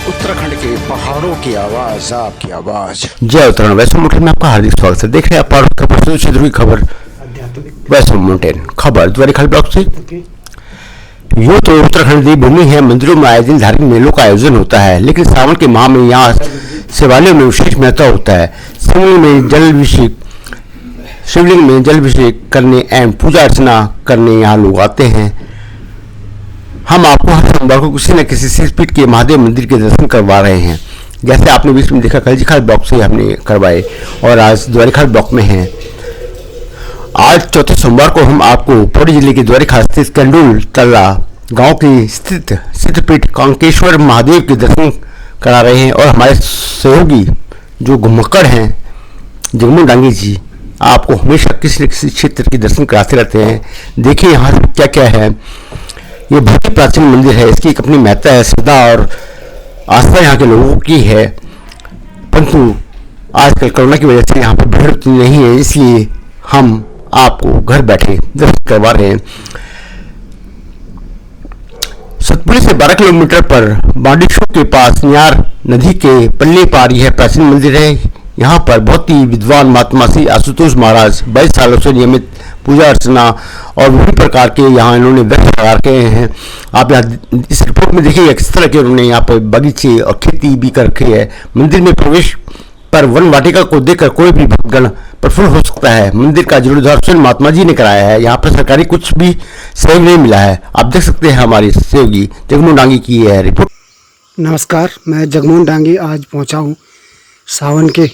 उत्तराखंड के पहाड़ों की आवाज, आपकी आवाज। जय उत्तराखंड। वैष्णो माउंटेन में आपका हार्दिक स्वागत है। देख रहे हैं आप भारत का प्रसिद्ध क्षेत्र की खबर वैष्णो माउंटेन खबर द्वारिखाल ब्लॉक से। यूँ तो उत्तराखंड देवभूमि है, मंदिरों में आए दिन धार्मिक मेलों का आयोजन होता है, लेकिन सावन के माह में यहाँ शिवालयों में विशेष महत्व होता है। शिवलिंग में जल अभिषेक करने एवं पूजा अर्चना करने यहाँ लोग आते हैं। हम आपको हर सोमवार को किसी न किसी शक्तिपीठ के महादेव मंदिर के दर्शन करवा रहे हैं। जैसे आपने बीच में देखा कलजीखाल ब्लॉक से हमने करवाए और आज द्वारिखाल ब्लॉक में हैं। आज चौथे सोमवार को हम आपको पौड़ी जिले के द्वारिका स्थित कंडूल तल्ला गांव की स्थित सिद्धपीठ कांकेश्वर महादेव के दर्शन करा रहे हैं और हमारे सहयोगी जो घुमक्कड़ हैं जगमोहन डांगी जी आपको हमेशा किसी न किसी क्षेत्र के दर्शन कराते रहते हैं। देखिए यहाँ क्या क्या है। ये बहुत ही प्राचीन मंदिर है, इसकी एक अपनी महत्ता है, श्रद्धा और आस्था यहाँ के लोगों की है। परंतु आजकल कोरोना की वजह से यहाँ पर भीड़ उतनी नहीं है, इसलिए हम आपको घर बैठे दर्शन करवा रहे हैं। सतपुड़ी से 12 किलोमीटर पर बांडीशो के पास नियार नदी के पल्ले पार यह प्राचीन मंदिर है। यहाँ पर बहुत ही विद्वान महात्मा श्री आशुतोष महाराज 22 सालों से नियमित पूजा अर्चना और विभिन्न प्रकार के यहाँ इन्होंने वृक्ष लगा रखे हैं। आप यहाँ इस रिपोर्ट में देखिएगा किस तरह के उन्होंने यहाँ पर बगीचे और खेती भी कर रखी है। मंदिर में प्रवेश पर वन वाटिका को देखकर कोई भी भक्तगण प्रफुल्ल हो सकता है। मंदिर का जीर्णोद्धार स्वयं महात्मा जी ने कराया है। यहाँ पर सरकारी कुछ भी सहयोग नहीं मिला है। आप देख सकते हैं हमारे सहयोगी जगमोहन डांगी की यह रिपोर्ट। नमस्कार, मैं जगमोहन डांगी आज पहुंचा हूं सावन के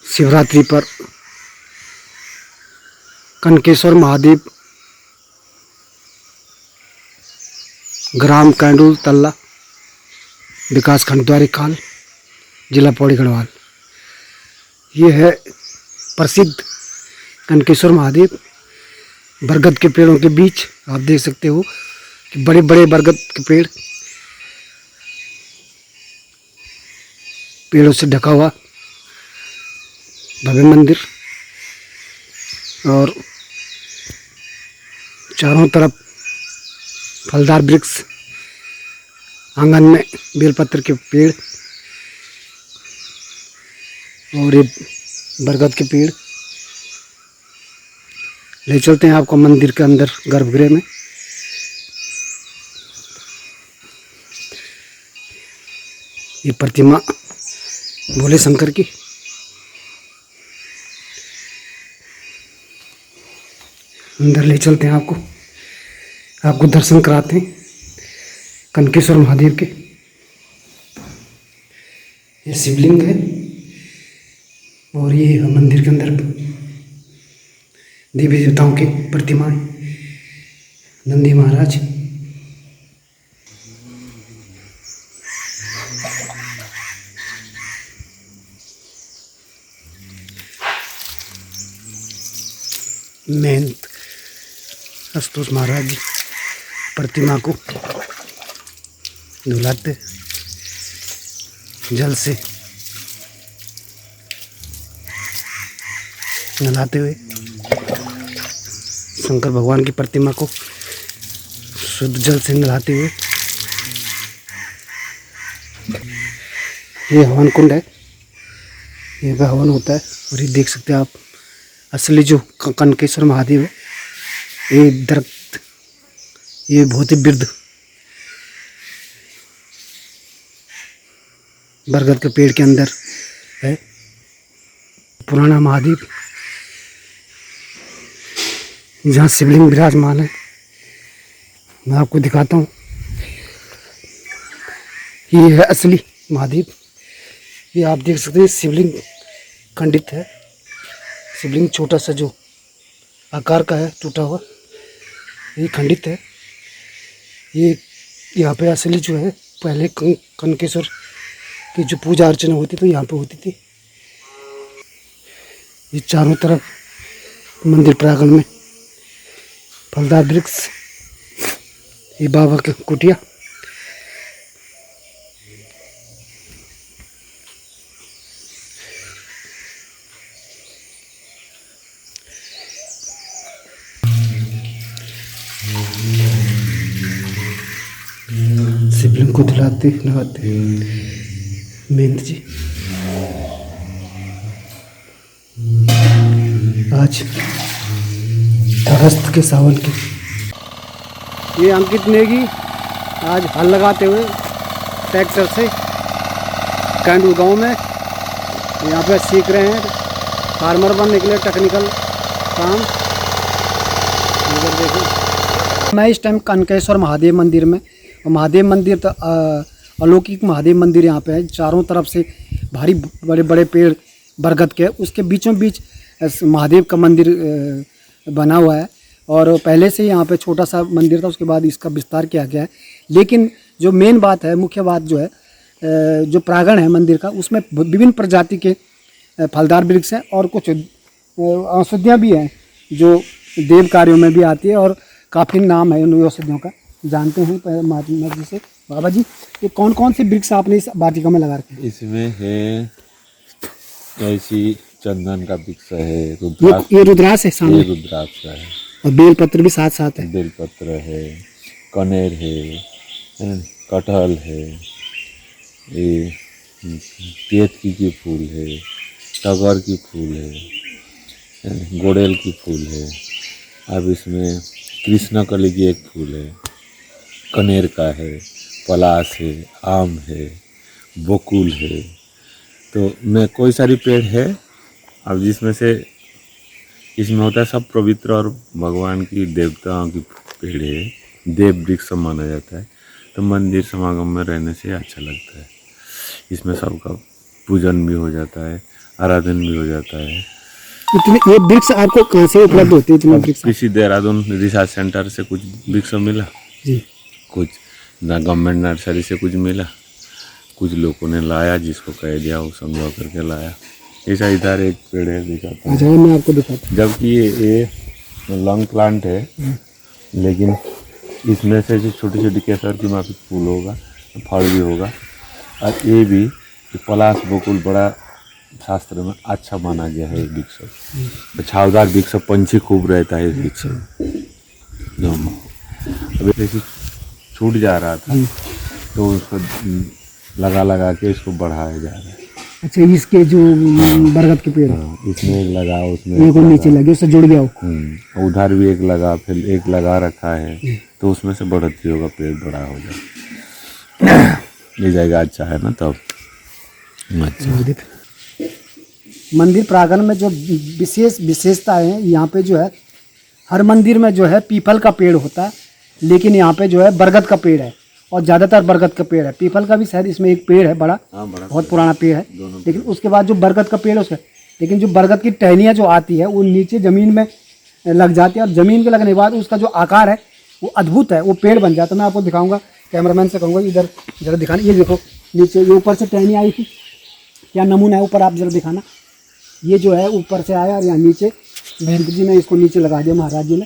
शिवरात्रि पर कनकेश्वर महादेव ग्राम कैंडूल तल्ला विकासखंड द्वारिखाल जिला पौड़ी गढ़वाल। ये है प्रसिद्ध कनकेश्वर महादेव। बरगद के पेड़ों के बीच आप देख सकते हो कि बड़े बड़े बरगद के पेड़ों से ढका हुआ भव्य मंदिर और चारों तरफ फलदार वृक्ष, आंगन में बेलपत्र के पेड़ और ये बरगद के पेड़। ले चलते हैं आपको मंदिर के अंदर गर्भगृह में। ये प्रतिमा भोले शंकर की। अंदर ले चलते हैं आपको दर्शन कराते हैं कनकेश्वर महादेव के। ये शिवलिंग है और ये मंदिर के अंदर देवी देवताओं की प्रतिमाएं, नंदी महाराज, महंत आशुतोष महाराज जी प्रतिमा को धुलाते जल से नहलाते हुए, शंकर भगवान की प्रतिमा को शुद्ध जल से नहलाते हुए। ये हवन कुंड है, ये भी हवन होता है। और ये देख सकते हैं आप असली जो कनकेश्वर महादेव है। ये दरख्त, ये बहुत ही वृद्ध बरगद के पेड़ के अंदर है पुराना महादेव, जहाँ शिवलिंग विराजमान है। मैं आपको दिखाता हूँ। ये है असली महादेव। ये आप देख सकते हैं शिवलिंग खंडित है। शिवलिंग छोटा सा जो आकार का है टूटा हुआ, ये खंडित है। ये यहाँ पे असली जो है पहले कनकेश्वर की जो पूजा अर्चना होती तो यहाँ पे होती थी। ये चारों तरफ मंदिर प्रांगण में फलदार वृक्ष, ये बाबा की कुटिया। शिवलिंग को दिलाते नहाते महेंद्र जी। आज अगस्त के सावन के ये अंकित नेगी आज हल लगाते हुए ट्रैक्टर से कैंडू गांव में यहाँ पे सीख रहे हैं, फार्मर बनने के लिए टेक्निकल काम। इधर देखो मैं इस टाइम कनकेश्वर महादेव मंदिर में, महादेव मंदिर तो अलौकिक महादेव मंदिर यहाँ पे है। चारों तरफ से भारी बड़े बड़े पेड़ बरगद के, उसके बीचों बीच महादेव का मंदिर बना हुआ है। और पहले से यहाँ पे छोटा सा मंदिर था, उसके बाद इसका विस्तार किया गया है। लेकिन जो मेन बात है, मुख्य बात जो है, जो प्रांगण है मंदिर का, उसमें विभिन्न प्रजाति के फलदार वृक्ष हैं और कुछ औषधियाँ भी हैं जो देव कार्यों में भी आती है और काफ़ी नाम है उन औषधियों का। जानते हैं महात्मा जी से। बाबा जी, ये कौन कौन से वृक्ष आपने इस वाटिका में लगा रखे हैं? इसमें है ऐसी चंदन का वृक्ष है, ये रुद्राक्ष है सामने, रुद्राक्ष है, और बेलपत्र भी साथ साथ है। बेलपत्र है, कनेर है, कटहल है, ये केतकी की फूल है, टगर की फूल है, गोड़ेल की फूल है। अब इसमें कृष्णकली की एक फूल है, कनेर का है, पलाश है, आम है, बकुल है। तो मैं कोई सारी पेड़ है। अब जिसमें से इसमें होता है सब पवित्र और भगवान की देवताओं की पेड़ है, देव वृक्ष माना जाता है। तो मंदिर समागम में रहने से अच्छा लगता है। इसमें सबका पूजन भी हो जाता है, आराधन भी हो जाता है। इतने ये वृक्ष आपको कहाँ से उपलब्ध होते हैं? इतने वृक्ष किसी देहरादून रिसर्च सेंटर से कुछ वृक्ष मिला जी, कुछ गवर्नमेंट नर्सरी से कुछ मिला, कुछ लोगों ने लाया, जिसको कह दिया वो संग्रह करके लाया। ऐसा इधर एक पेड़ है दिखाता अच्छा, मैं आपको दिखाता हूँ। जबकि ये लॉन्ग प्लांट है, लेकिन इसमें से जो छोटी छोटी केसर की माफी फूल होगा, फल भी होगा। और ये भी पलाश बकुल बड़ा शास्त्र में अच्छा माना गया है। वृक्ष छावदार वृक्ष, पंछी खूब रहता है इस वृक्ष में। अब ऐसे छूट जा रहा था तो उसको लगा के इसको बढ़ाया जा रहा है। अच्छा, इसके जो बरगद के पेड़, इसमें एक लगा, उसमें एक नीचे लगे, उससे जुड़ गया हो। उधर भी एक लगा, फिर एक लगा रखा है, तो उसमें से बढ़ती होगा, पेड़ बड़ा हो जाए, ये जाएगा। अच्छा है ना? तब अच्छा। मंदिर प्रांगण में जो विशेषता है, यहाँ पे जो है हर मंदिर में जो है पीपल का पेड़ होता है, लेकिन यहाँ पे जो है बरगद का पेड़ है और ज़्यादातर बरगद का पेड़ है। पीपल का भी शायद इसमें एक पेड़ है बड़ा, बहुत पुराना पेड़ है। लेकिन उसके बाद जो बरगद का पेड़ है उसका, लेकिन जो बरगद की टहनियाँ जो आती है वो नीचे ज़मीन में लग जाती है, और ज़मीन के लगने के बाद उसका जो आकार है वो अद्भुत है, वो पेड़ बन जाता है। मैं आपको दिखाऊंगा, कैमरामैन से कहूँगा इधर जरा दिखाना। ये देखो नीचे ये ऊपर से टहनी आई थी, क्या नमूना है ऊपर, आप जरा दिखाना। ये जो है ऊपर से आया और यहाँ नीचे महेंद्र जी ने इसको नीचे लगा दिया, महाराज जी ने।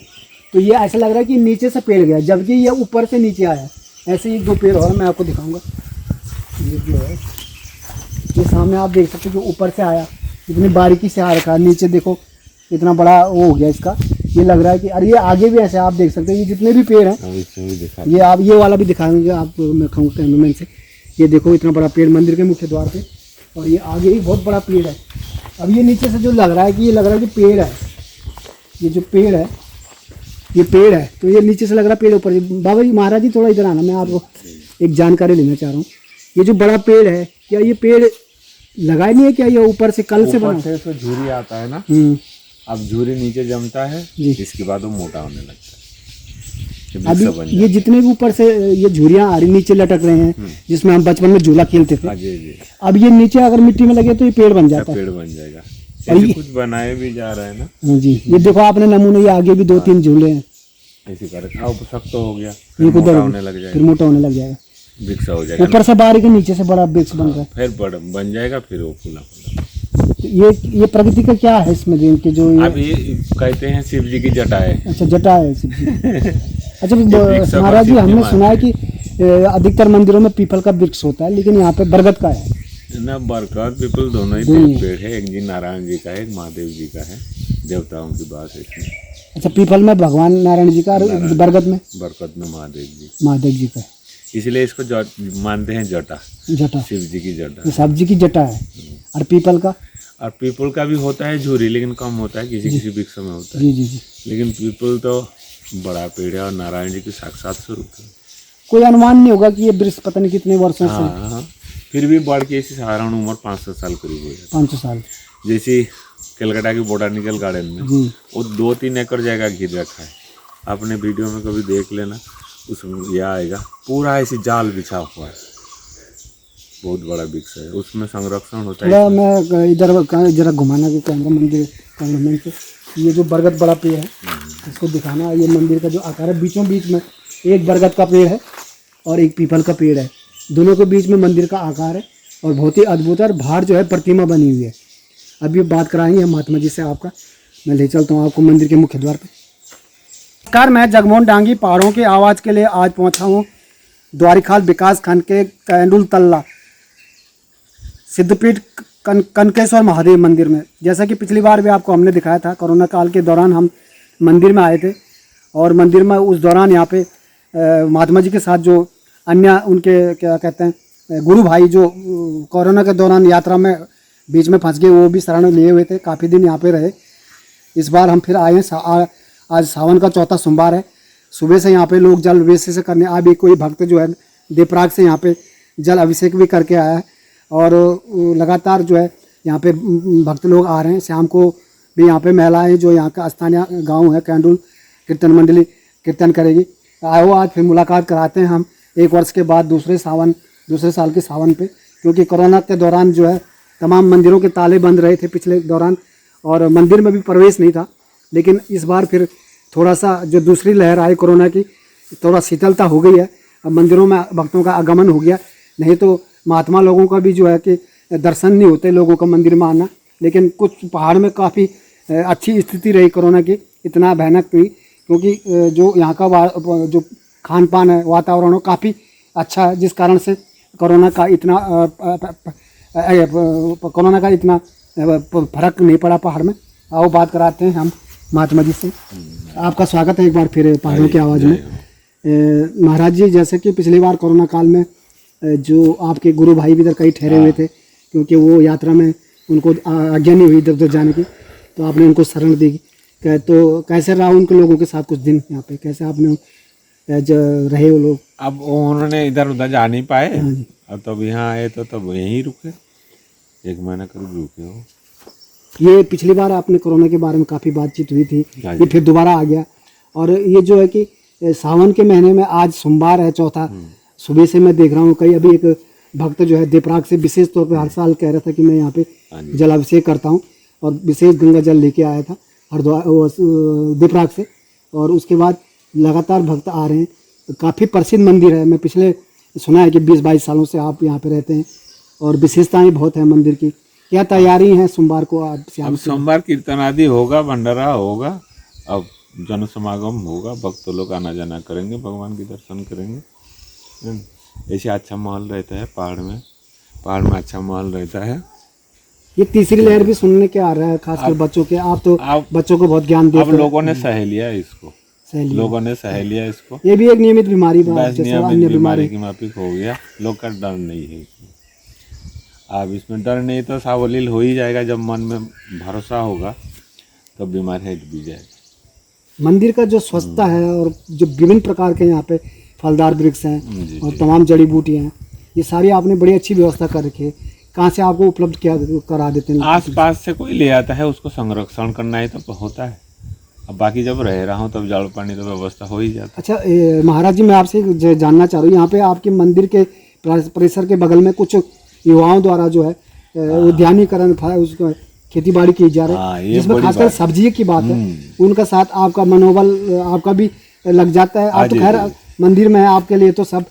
तो ये ऐसा लग रहा है कि नीचे से पेड़ गया, जबकि ये ऊपर से नीचे आया। ऐसे ही दो पेड़ और मैं आपको दिखाऊंगा। ये जो है, ये सामने आप देख सकते हो, जो ऊपर से आया, इतनी बारीकी से आ रखा है। नीचे देखो इतना बड़ा वो हो गया इसका। ये लग रहा है कि अरे ये आगे भी ऐसे आप देख सकते हैं, ये जितने भी पेड़ हैं, ये आप ये वाला भी दिखाएंगे आप, मैं कहूँगा कैमरामैन से। ये देखो इतना बड़ा पेड़ मंदिर के मुख्य द्वार पे, और ये आगे ही बहुत बड़ा पेड़ है। अब ये नीचे से जो लग रहा है कि ये लग रहा है कि पेड़ है, ये जो पेड़ है ये पेड़ है, तो ये नीचे से लग रहा है पेड़ ऊपर। बाबा जी, महाराज जी थोड़ा इधर आना, मैं आपको एक जानकारी लेना चाह रहा हूँ। ये जो बड़ा पेड़ है, क्या ये पेड़ लगाया नहीं है क्या? ये ऊपर से कल से बना है? तो झूरी आता है ना, अब झूरी नीचे जमता है, इसके बाद वो मोटा होने लगता है। अभी ये जितने भी ऊपर से ये झूरियाँ आ रही, नीचे लटक रहे हैं, जिसमें हम बचपन में झूला खेलते थे, अब ये नीचे अगर मिट्टी में लगे तो ये पेड़ बन जाता है, पेड़ बन जाएगा। ऐसे कुछ बनाए भी जा रहे हैं ना जी। ये देखो आपने नमूने, ये आगे भी 2-3 झूले हैं, ऐसे करके अब सख्त हो गया, ये मोटा होने लग जाएगा, फिर मोटा होने लग जाएगा, वृक्ष हो जाएगा। ऊपर से बारीक नीचे से बड़ा वृक्ष बन रहा है, फिर बड़ा बन जाएगा, फिर वो फूला फूला। ये प्रकृति का क्या है इसमें के जो अब ये कहते हैं शिव जी की जटा है। अच्छा, जटा है शिव जी। अच्छा महाराज जी, हमने सुना है कि अधिकतर मंदिरों में पीपल का वृक्ष होता है, लेकिन यहाँ पे बरगद का है ना। बरगद पीपल दोनों ही पेड़ है, एक जी नारायण जी का है, एक महादेव जी का है, देवताओं की बात है इसमें। अच्छा, पीपल में भगवान नारायण जी का, बरगद में महादेव जी, महादेव जी का। इसलिए इसको मानते हैं जटा, जटा, शिव जी की जटा। ये सब्जी की जटा है। और पीपल का? और पीपल का भी होता है झूरी, लेकिन कम होता है, किसी किसी वृक्ष में होता है। जी जी जी। लेकिन पीपल तो बड़ा पेड़ है और नारायण जी के साक्षात स्वरूप है। कोई अनुमान नहीं होगा कि ये वृक्ष पता नहीं कितने वर्षों से? हाँ, फिर भी बढ़ के इसी साधारण उम्र 500 साल करीब हो जाती 500 साल। है। जैसे कलकत्ता की बोटानिकल गार्डन में जी। वो 2-3 एकड़ जगह घिर रखा है। आपने वीडियो में कभी देख लेना, उसमें यह आएगा, पूरा ऐसी जाल बिछा हुआ है, बहुत बड़ा वृक्ष है, उसमें संरक्षण होता है। थोड़ा मैं इधर जरा घुमाना की कैमरा मंदिर कैमरामैन को, ये जो बरगद बड़ा पेड़ है इसको दिखाना। ये मंदिर का जो आकार है, बीचों बीच में एक बरगद का पेड़ है और एक पीपल का पेड़ है, दोनों के बीच में मंदिर का आकार है और बहुत ही अद्भुत है। और बाहर जो है प्रतिमा बनी हुई है। अभी बात कराएंगे हम महात्मा जी से आपका, मैं ले चलता हूँ आपको मंदिर के मुख्य द्वार पर। नमस्कार, मैं जगमोहन डांगी पहाड़ों की आवाज़ के लिए आज पहुँचा हूँ द्वारिखाल विकास खंड के कैंडुल तल्ला सिद्धपीठ कनकेश्वर महादेव मंदिर में। जैसा कि पिछली बार भी आपको हमने दिखाया था, कोरोना काल के दौरान हम मंदिर में आए थे और मंदिर में उस दौरान यहाँ पे महात्मा जी के साथ जो अन्य उनके क्या कहते हैं गुरु भाई जो कोरोना के दौरान यात्रा में बीच में फंस गए, वो भी शरण लिए हुए थे, काफ़ी दिन यहाँ पे रहे। इस बार हम फिर आए हैं, आज सावन का चौथा सोमवार है। सुबह से यहाँ पे लोग जल अभिषेक से करने अभी कोई भक्त जो है देवप्रयाग से यहाँ पे जल अभिषेक भी करके आया है और लगातार जो है यहाँ पे भक्त लोग आ रहे हैं। शाम को भी यहाँ पे महिलाएं जो यहाँ का स्थानीय गांव है कैंडुल कीर्तन मंडली कीर्तन करेगी। आओ आज फिर मुलाकात कराते हैं हम 1 वर्ष के बाद दूसरे साल के सावन पे, क्योंकि कोरोना के दौरान जो है तमाम मंदिरों के ताले बंद रहे थे पिछले दौरान और मंदिर में भी प्रवेश नहीं था। लेकिन इस बार फिर थोड़ा सा जो दूसरी लहर आई कोरोना की, थोड़ा शीतलता हो गई है, अब मंदिरों में भक्तों का आगमन हो गया। नहीं तो महात्मा लोगों का भी जो है कि दर्शन नहीं होते लोगों का मंदिर में आना। लेकिन कुछ पहाड़ में काफ़ी अच्छी स्थिति रही कोरोना की, इतना भयानक नहीं, क्योंकि जो यहाँ का जो खान पान है, वातावरण काफ़ी अच्छा है, जिस कारण से कोरोना का इतना फर्क नहीं पड़ा पहाड़ में। आओ बात कराते हैं हम महात्मा जी से। आपका स्वागत है एक बार फिर पहाड़ों की आवाज़ में। महाराज जी, जैसे कि पिछली बार कोरोना काल में जो आपके गुरु भाई भी इधर कई ठहरे हुए थे, क्योंकि वो यात्रा में उनको आज्ञा नहीं हुई इधर उधर जाने की, तो आपने उनको शरण दी। तो कैसे रहा उनके लोगों के साथ कुछ दिन यहाँ पे, कैसे आपने रहे वो लोग? अब उन्होंने इधर उधर जा नहीं पाए, अब तब यहाँ आए तो तब यहीं रुके, 1 महीना करीब रुके हो। ये पिछली बार आपने कोरोना के बारे में काफ़ी बातचीत हुई थी, ये फिर दोबारा आ गया। और ये जो है कि सावन के महीने में आज सोमवार है चौथा, सुबह से मैं देख रहा हूँ कई अभी एक भक्त जो है देवप्रयाग से विशेष तौर पे हर साल कह रहा था कि मैं यहाँ पे जल अभिषेक करता हूँ और विशेष गंगा जल लेके आया था हरिद्वार देवप्रयाग से। और उसके बाद लगातार भक्त आ रहे हैं। काफ़ी प्रसिद्ध मंदिर है, मैं पिछले सुना है कि 20-22 सालों से आप यहाँ पे रहते हैं और विशेषताएं बहुत है मंदिर की। क्या तैयारी है सोमवार को? अब सोमवार कीर्तन आदि होगा, भंडारा होगा, अब जन समागम होगा, भक्त लोग आना जाना करेंगे, भगवान के दर्शन करेंगे। ऐसे अच्छा माहौल रहता है पहाड़ में अच्छा माहौल रहता है। ये तीसरी लहर भी सुनने के आ रहा है, खासकर बच्चों के। आप तो बच्चों को बहुत ज्ञान देते हैं। अब लोगों ने सह लिया इसको, ये भी एक नियमित बीमारी बीमारी की माफिक हो गया, लोग का डर नहीं है इसमें। अब इसमें डर नहीं तो सावलील हो ही जाएगा, जब मन में भरोसा होगा तब बीमारी हट भी जाएगी। मंदिर का जो स्वच्छता है और जो विभिन्न प्रकार के यहाँ पे फलदार वृक्ष हैं और तमाम जड़ी बूटियाँ हैं, ये सारी आपने बड़ी अच्छी व्यवस्था कर रखी है। कहाँ से आपको उपलब्ध करा देते हैं? आस पास से कोई ले आता है, उसको संरक्षण करना ही तो होता है। अब बाकी जब रह रहा हूँ तब जल पानी तो व्यवस्था हो ही जाता है। अच्छा महाराज जी, मैं आपसे जानना चाह रहा हूँ, यहाँ पे आपके मंदिर के परिसर के बगल में कुछ युवाओं द्वारा जो है उद्यानीकरण उसका खेती बाड़ी की जा रही है, जिसमें खासकर सब्जी की बात है, उनका साथ आपका मनोबल आपका भी लग जाता है। आप तो खैर मंदिर में है, आपके लिए तो सब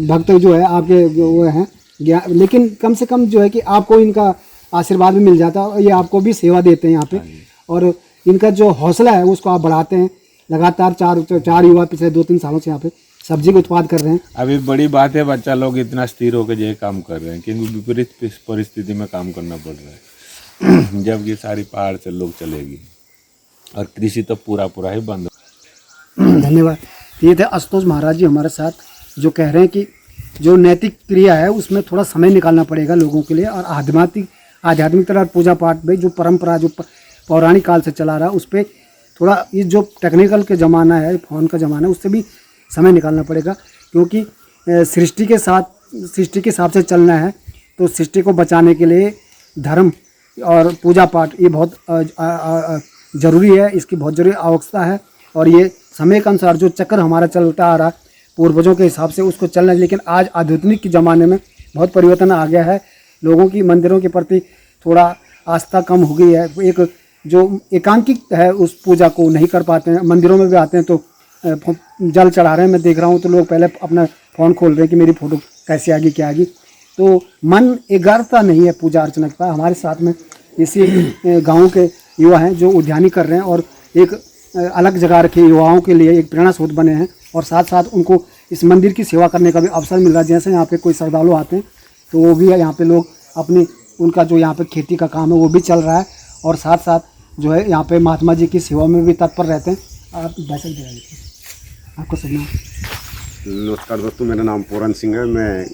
भक्त जो है आपके वो हैं, लेकिन कम से कम जो है कि आपको इनका आशीर्वाद भी मिल जाता है और ये आपको भी सेवा देते हैं यहाँ पे, और इनका जो हौसला है उसको आप बढ़ाते हैं। लगातार चार युवा पिछले 2-3 सालों से यहाँ पे सब्जी का उत्पाद कर रहे हैं। अभी बड़ी बात है, बच्चा लोग इतना स्थिर होकर ये काम कर रहे हैं, क्योंकि विपरीत परिस्थिति में काम करना पड़ रहा है। जब ये सारी पहाड़ से लोग चलेगी और कृषि तो पूरा ही बंद। धन्यवाद। ये थे आशुतोष महाराज जी हमारे साथ, जो कह रहे हैं कि जो नैतिक क्रिया है उसमें थोड़ा समय निकालना पड़ेगा लोगों के लिए, और आध्यात्मिक तरह पूजा पाठ में जो परंपरा जो पौराणिक काल से चला रहा है उस पर थोड़ा, ये जो टेक्निकल के ज़माना है, फ़ोन का ज़माना है, उससे भी समय निकालना पड़ेगा, क्योंकि सृष्टि के हिसाब से चलना है। तो सृष्टि को बचाने के लिए धर्म और पूजा पाठ ये बहुत ज़रूरी है, इसकी बहुत ज़रूरी आवश्यकता है। और ये समय के अनुसार जो चक्र हमारा चलता आ रहा पूर्वजों के हिसाब से उसको चलना है, लेकिन आज आधुनिक के ज़माने में बहुत परिवर्तन आ गया है। लोगों की मंदिरों के प्रति थोड़ा आस्था कम हो गई है। एक जो एकांकिक है उस पूजा को नहीं कर पाते हैं। मंदिरों में भी आते हैं तो जल चढ़ा रहे हैं, मैं देख रहा हूँ तो लोग पहले अपना फ़ोन खोल रहे हैं कि मेरी फ़ोटो कैसे आ गई, क्या आ गई। तो मन एकाग्रता नहीं है पूजा अर्चना का। हमारे साथ में इसी गाँव के युवा हैं जो उद्यानी कर रहे हैं और एक अलग जगह रखे युवाओं के लिए एक प्रेरणा स्रोत बने हैं, और साथ साथ उनको इस मंदिर की सेवा करने का भी अवसर मिल रहा है। जैसे यहाँ पे कोई श्रद्धालु आते हैं तो वो भी है, यहाँ पे लोग अपनी उनका जो यहाँ पे खेती का काम है वो भी चल रहा है, और साथ साथ जो है यहाँ पे महात्मा जी की सेवा में भी तत्पर रहते हैं। आप बैठक दे रहे आपको सुनना। नमस्कार दोस्तों, मेरा नाम पूरन सिंह है, मैं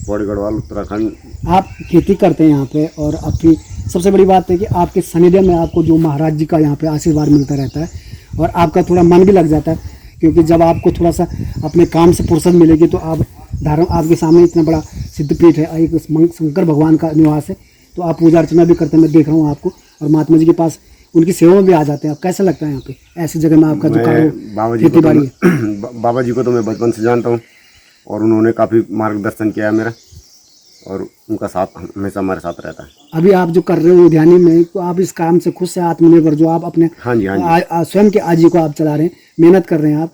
पौड़ी गढ़वाल उत्तराखंड। आप खेती करते हैं यहाँ पे, और आपकी सबसे बड़ी बात है कि आपके सानिध्य में आपको जो महाराज जी का यहाँ पे आशीर्वाद मिलता रहता है, और आपका थोड़ा मन भी लग जाता है, क्योंकि जब आपको थोड़ा सा अपने काम से फुर्सत मिलेगी तो आप धर्म आपके सामने इतना बड़ा सिद्धपीठ है, एक शंकर भगवान का निवास है, तो आप पूजा अर्चना भी करते हैं, मैं देख रहा हूँ आपको, और महात्मा जी के पास उनकी सेवा में भी आ जाते हैं। आप कैसा लगता है यहाँ पे ऐसी जगह में आपका जो खेती बाड़ी है? बाबा जी को तो मैं बचपन से जानता हूँ, और उन्होंने काफ़ी मार्गदर्शन किया है मेरा, और उनका साथ हमेशा हमारे साथ रहता है। अभी आप जो कर रहे हो उद्यानी में, तो आप इस काम से खुद से आत्मनिर्भर, जो आप अपने हाँ जी स्वयं के आजीविका आप चला रहे हैं, मेहनत कर रहे हैं आप,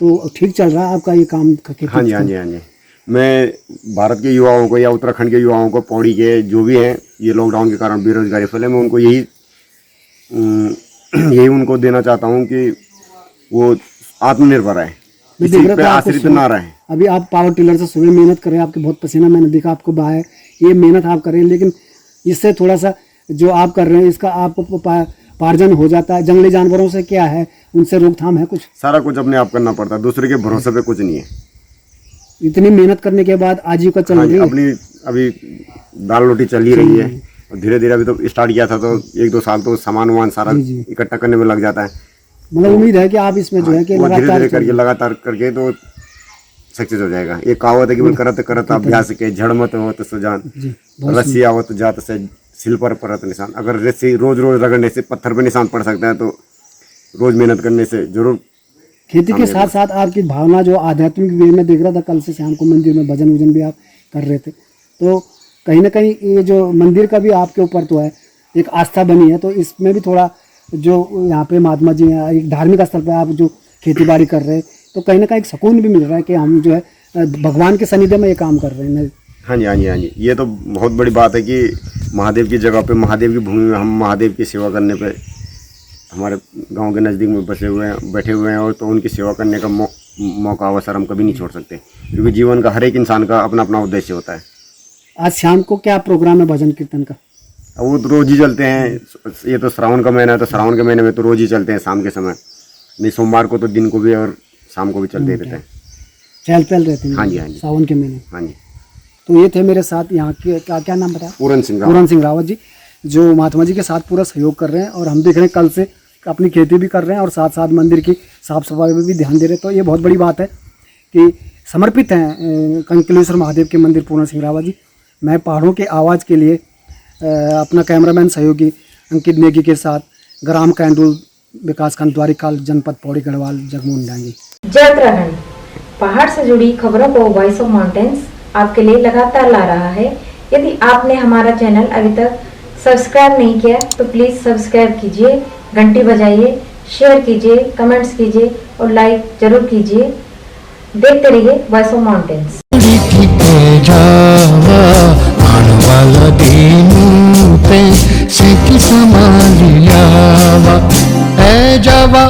तो ठीक चल रहा है आपका ये काम? हाँ जी। मैं भारत के युवाओं को या उत्तराखंड के युवाओं को, पौड़ी के जो भी हैं, ये लॉकडाउन के कारण बेरोजगारी फैले, मैं उनको यही उनको देना चाहता हूँ कि वो आत्मनिर्भर है, किसी पे आश्रित ना रहे। अभी आप पावर टिलर से सुबह मेहनत कर रहे हैं, आपके बहुत पसीना मैंने देखा आपको बहा है, ये मेहनत आप कर रहे हैं, लेकिन इससे थोड़ा सा जो आप कर रहे हैं इसका आपको पार्जन हो जाता है। जंगली जानवरों से क्या है, उनसे रोकथाम है कुछ? सारा कुछ अपने आप करना पड़ता है, दूसरे के भरोसे पे कुछ नहीं है। इतनी मेहनत करने के बाद आजीविका चल रही है अपनी, अभी दाल रोटी चल ही रही है, और धीरे धीरे अभी तो स्टार्ट किया था, तो 1-2 साल तो सामान वामान सारा इकट्ठा करने में लग जाता है। मतलब उम्मीद है कि आप इसमें जो है कि लगातार करके तो सक्सेस हो जाएगा। एक कहावत है कि करत करत अभ्यास के जड़ मत हो तो सुजान, रस्सी आवत जात से सिल पर परत निशान। अगर रस्सी रोज रगड़ने से पत्थर पे निशान पड़ सकता है, तो रोज मेहनत करने से जरूर। खेती के साथ साथ आपकी भावना जो आध्यात्मिक वे में देख रहा था, कल से शाम को मंदिर में भजन वजन भी आप कर रहे थे, तो कहीं ना कहीं ये जो मंदिर का भी आपके ऊपर तो है एक आस्था बनी है, तो इसमें भी थोड़ा जो यहाँ पे महात्मा जी हैं, एक धार्मिक स्थल पे आप जो खेती बाड़ी कर रहे हैं, तो कहीं ना कहीं एक सुकून भी मिल रहा है कि हम जो है भगवान के सानिध्य में ये काम कर रहे हैं। हाँ जी, ये तो बहुत बड़ी बात है कि महादेव की जगह पे, महादेव की भूमि में हम महादेव की सेवा करने पे हमारे गांव के नज़दीक में बैठे हुए हैं, और तो उनकी सेवा करने का मौका अवसर हम कभी नहीं छोड़ सकते, क्योंकि जीवन का हर एक इंसान का अपना अपना उद्देश्य होता है। आज शाम को क्या प्रोग्राम है भजन कीर्तन का? अब वो तो रोज ही चलते हैं, ये तो श्रावण का महीना है, तो श्रावण के महीने में तो रोज ही चलते हैं शाम के समय, नहीं सोमवार को तो दिन को भी और शाम को भी चलते रहते हैं, चहल पहल रहते हैं। हाँ जी सावन के महीने। हाँ जी। तो ये थे मेरे साथ यहाँ के, क्या नाम बताया? पूरन सिंह रावत जी, जो महात्मा जी के साथ पूरा सहयोग कर रहे हैं, और हम देख रहे हैं कल से अपनी खेती भी कर रहे हैं, और साथ साथ मंदिर की साफ सफाई में भी ध्यान दे रहे हैं। तो ये बहुत बड़ी बात है कि समर्पित हैं कंकलेश्वर महादेव के मंदिर पूरन सिंह रावत जी। मैं पहाड़ों के आवाज़ के लिए अपना कैमरामैन सहयोगी अंकित नेगी के साथ ग्राम कैंडुल, विकासखंड द्वारिकाल, जनपद पौड़ी गढ़वाल, जगमोहन डांगी। जय उत्तराखंड। पहाड़ से जुड़ी खबरों को वॉइस ऑफ माउंटेन्स आपके लिए लगातार ला रहा है। यदि आपने हमारा चैनल अभी तक सब्सक्राइब नहीं किया तो प्लीज सब्सक्राइब कीजिए, घंटी बजाइए, शेयर कीजिए, कमेंट्स कीजिए और लाइक जरूर कीजिए। देखते रहिए वॉइस ऑफ माउंटेन्स। वाला दीनू पे सिकी संभालियावा, ए जावा